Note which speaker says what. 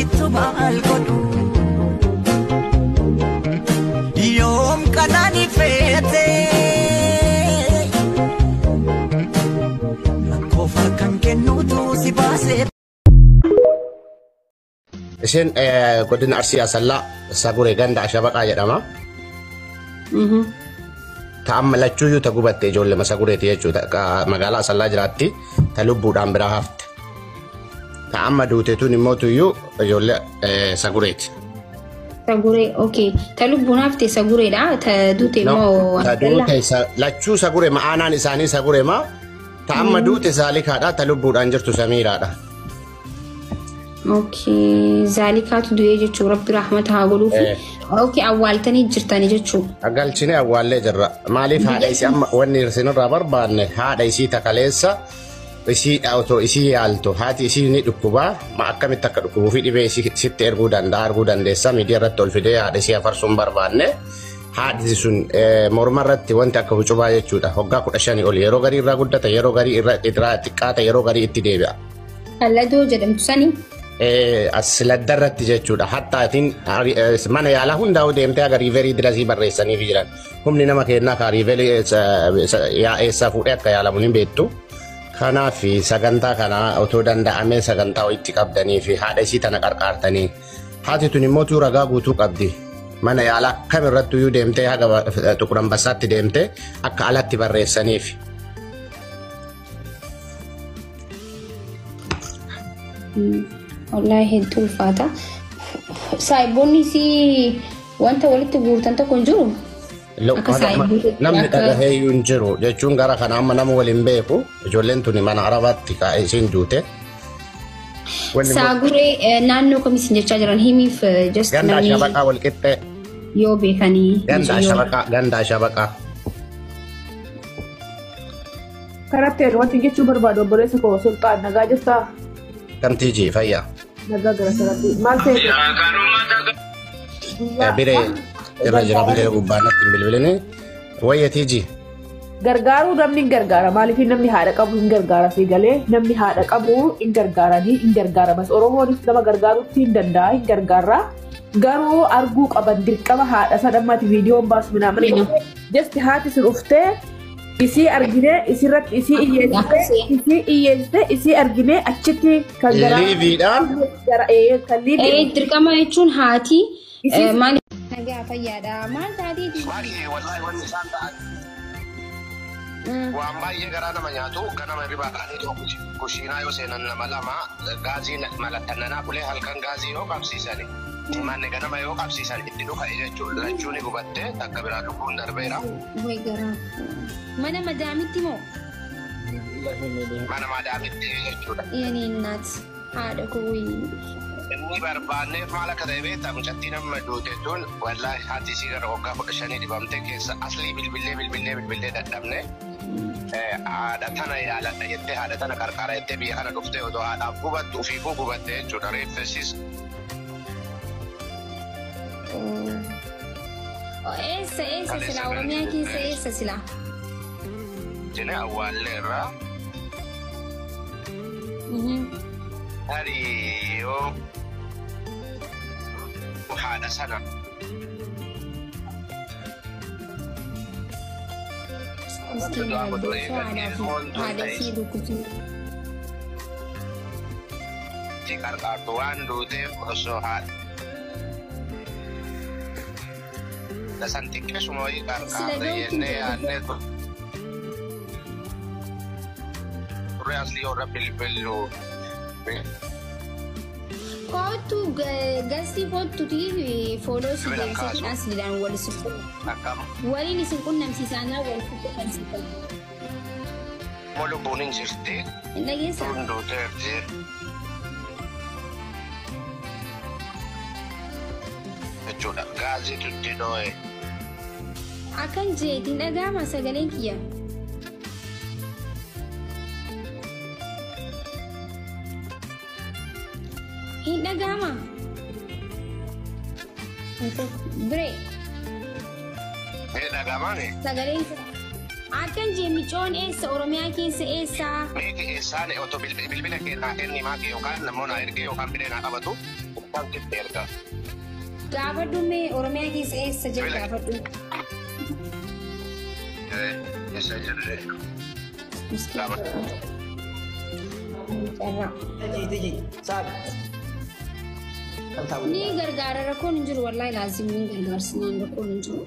Speaker 1: sittu maal godhu yoom kanaan ifeete rakkoo farkan kennuutu si baasee.
Speaker 2: Isin godina Arsii Asallaa Saguree ganda Ashabaqaa jedhama. Ta'amma lachuuyyuu ta gubatte ijoollee Sagureeti jechuudha. Magaalaa Asallaa jiraatti ta lubbuudhaan biraa hafte. Ta'amma duuteetuun immoo tuyyuu ijoollee Sagureeti.
Speaker 3: Saguree okay. Ta lubbuun hafte Sagureedha. Ta duute immoo
Speaker 2: ta duute lachuu Saguree ma'aanaan isaanii Saguree ma ta'amma duute Zaalikaadha ta lubbuudhaan jirtu Samiiraadha.
Speaker 3: Okay, Zaalikaatu du'ee jechuun Rabbi rahmata haa godhuufi. Okay, awwaaltanii jirtanii jechuudha.
Speaker 2: Galchine awwaallee jirra. Maaliif haadha isii amma wanni isinirraa barbaanne haadha isii takaleessa isii otoo isii yaaltu haati isii ni dhukkubaa ma akkamitti akka dhukkubuu fi dhibee sitti erguu dandeessa miidiyaa irratti ol fidee haadha isii afarsuun barbaanne haadhi sun morma irratti wanti akka huccubaa jechuudha. Waggaa 15 ol yeroo garii irraa guddata yeroo garii irraa xiqqaata yeroo garii itti deebi'a.
Speaker 3: Alladoo jedhamtu sanii.
Speaker 2: Asladdarratti jechuudha. Hattaatiin mana yaalaa hundaa'u deemtee aga riiverii dirasii barreessanii fi jiran. Humni nama kennaa ka riiverii eessaa fuudhee akka yaalamu hin beektu. Kanaaf sagantaa kana otoo danda'amee sagantaa itti qabdanii fi haadha isii tana qarqaartanii. Haati tun immoo ragaa guutuu qabdi. Mana yaalaa kamirrattu iyyuu deemtee haga Xuqur Ambassaatti deemtee akka alatti barreessaniif.
Speaker 3: Wallahi hedduu ulfaata. Saayiboonni si wanta walitti guurtan tokko hin jiru.
Speaker 2: Namni dhagahee iyyuu hin jiru jechuun gara kana amma nama waliin beeku ijoolleen tuni mana Arabaatti kaa'ee isiin duute.
Speaker 3: Saguree naannoo kamiisin jechaa jiran himiif just
Speaker 2: ganda Ashabaqaa wal qixxee.
Speaker 3: Yoo beekanii.
Speaker 2: Ganda Ashabaqaa.
Speaker 4: Karatti wanti jechuu barbaadu obboleessa koo Sultaan nagaa jirtaa?
Speaker 2: Kamtiiji fayyaa.
Speaker 4: Nagaa gara sarratti maal ta'e?
Speaker 2: Biree irra jira biree gubbaanatti hin bilbiline wayyatiiji.
Speaker 4: Gargaaruu namni hin gargaara maaliif namni haadha qabu hin gargaara si galee namni haadha qabu hin gargaaranii hin gargaaramas Oromoonis nama gargaaruutti hin danda'a hin gargaarraa garuu arguu qaban dirqama haadha sadammaati viidiyoon baasu minaamin jesti haati sun uftee isi argine isirratti isi iyyeessite isi argine achitti kan gara
Speaker 2: liiviidhaan
Speaker 4: kan liivii
Speaker 3: dirqama jechuun haati maal nagaa fayyaadha maal taatiiti
Speaker 2: wallahi wanni isaan ta'an waan baay'ee garaa nama nyaatu ganama ribaa qaanii kushiinaa yoo seenan nama lama gaazii malattannanaa bulee halkan gaazii yoo qabsiisani manni ganama yoo qabsiisan itti dhufa jechuudha lachuun gubattee akka biraa lubbuun darbeera.
Speaker 3: Mana madaamitti moo?
Speaker 2: Mana madaamitti jechuudha.
Speaker 3: Yeni naat haadha kuwii.
Speaker 2: Inni barbaanneef maal akka ta'e beektaa mucattii nama duuteettuun wallahi haati isii gara waggaa 15 dibamtee keessa aslii bilbilee dadhabne haadha tana yaaladha jettee haadha tana qarqara jettee biyya kana dhuftee otoo haadhaaf gubattu ofiifuu gubatte jechuudha reeffessiis.
Speaker 3: Essa sila Oromiyaa keessa essa sila?
Speaker 2: Jene awwaalleerraa. Hariyyoo haadha sana.
Speaker 3: Haadha sii rukutuu.
Speaker 2: Ti qarqaartu waan duuteef osoo haadha. Dasan xiqqeessuma wayii qarqaarre jennee yaadnee turre asli yoo rabbi bilbillu.
Speaker 3: Kootu gastii kootuti fooloo si deemsitiin asliidhaan wal sufu. Waliin isin qunnamsiisaanaa wal fuudhansiifatu.
Speaker 2: Mo lubbuun hin jirti.
Speaker 3: Hin dhageessaa?
Speaker 2: Hunduuteerti. Jechuudha gaazii tutti dhoo'e.
Speaker 3: Akkan jeetiin dhaga'ama sagaleen kiyya. Hin dhaga'ama. Biree.
Speaker 2: Hin dhaga'amani?
Speaker 3: Sagaleen Akan je micoon eessa Oromiyaa keessa eessa?
Speaker 2: Meeqi eessaan otoo bilbila keenyaa kenni maakii yookaan namoonni ergee yookaan bideenaa qabatu kan kitti erga.
Speaker 3: Gaafadhu mee Oromiyaa keessa eessa jedhu gaafadhu.
Speaker 2: Eessa jirre?
Speaker 3: Ni gargaara rakkoon hin jiru wallahi laazim ni gargaarsinaan rakkoon hin jiru.